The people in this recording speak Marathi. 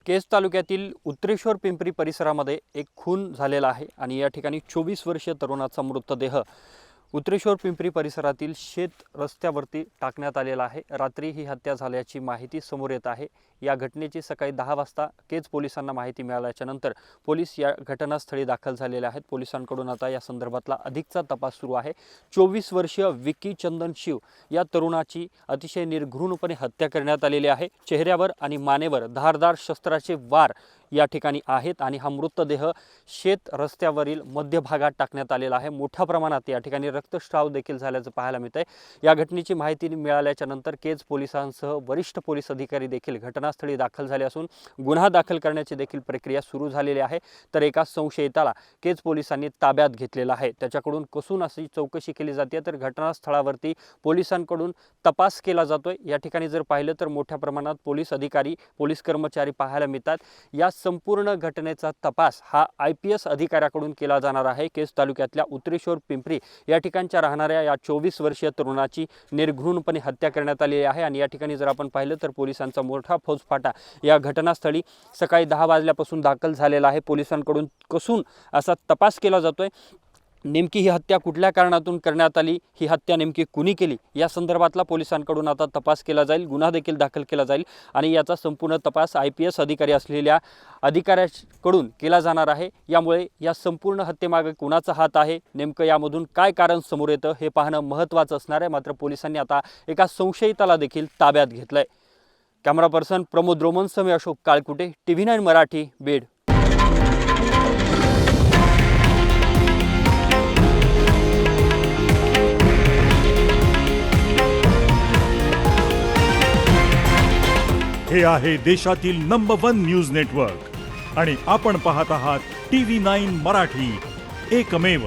केज तालुक्यातील उत्रेश्वर पिंपरी परिसरामध्ये एक खून झालेला आहे आणि या ठिकाणी 24 वर्षीय तरुणाचा मृतदेह उत्रेश्वर पिंपरी परिसरातील शेत रस्त्यावरती टाकण्यात आलेला आहे। रात्री ही हत्या झाल्याची माहिती समोर येत आहे। या घटनेची सकाळी 10 वाजता केज पोलिसांना माहिती मिळाल्याच्या नंतर पोलीस या घटनास्थळी दाखल झालेले आहेत। पोलिसांकडून आता या संदर्भातला अधिकचा तपास सुरू आहे। 24 वर्षीय विकी चंदन शिव या तरुणाची अतिशय निर्घृणपणे हत्या करण्यात आलेली आहे। चेहऱ्यावर आणि मानेवर धारदार शस्त्राचे वार या ठिकाणी आहेत आणि हा मृतदेह शेत रस्त्यावरील मध्यभागात टाकण्यात आलेला आहे। मोठ्या प्रमाणात या ठिकाणी रक्तस्राव देखील झाल्याचं पाहायला मिळतंय। या घटनेची माहिती मिळाल्याच्या नंतर केज पोलिसांसह वरिष्ठ पोलीस अधिकारी देखील घटनास्थळी दाखल झाले असून गुन्हा दाखल करण्याची देखील प्रक्रिया सुरू झालेली आहे। तर एका संशयिताला केज पोलिसांनी ताब्यात घेतलेला आहे। त्याच्याकडून कसून अशी चौकशी केली जाते। तर घटनास्थळावरती पोलिसांकडून तपास केला जातोय। या ठिकाणी जर पाहिलं तर मोठ्या प्रमाणात पोलीस अधिकारी पोलीस कर्मचारी पाहायला मिळतात। या संपूर्ण घटनेचा तपास हा IPS अधिकाऱ्याकडून केला जाणार आहे। केज तालुक्यातल्या उत्रेश्वर पिंपरी या ठिकाणच्या राहणाऱ्या या 24 वर्षीय तरुणाची निर्घृणपणे हत्या करण्यात आली आहे आणि या ठिकाणी जर आपण पाहिलं तर पोलिसांचा मोठा फौजफाटा या घटनास्थळी सकाळी 10 वाजल्यापासून दाखल झालेला आहे। पोलिसांकडून कसून असा तपास केला जातोय। नेमकी ही हत्या कुठल्या कारणातून करण्यात आली, ही हत्या नेमकी कुणी केली या संदर्भातला पोलिसांकडून आता तपास केला जाईल। गुन्हा देखील दाखल केला जाईल आणि याचा संपूर्ण तपास IPS अधिकारी असलेल्या अधिकाऱ्याकडून केला जाणार आहे। यामुळे या संपूर्ण हत्येमागे कुणाचा हात आहे, नेमकं यामधून काय कारण समोर येतं हे पाहणं महत्त्वाचं असणार आहे। मात्र पोलिसांनी आता एका संशयिताला देखील ताब्यात घेतलंय। कॅमेरा पर्सन प्रमोद रोमनसह मी अशोक काळकुटे, TV9 मराठी, बीड। हे आहे देशातील नंबर 1 न्यूज नेटवर्क आणि आपण पाहत आहात TV9 मराठी, एकमेव।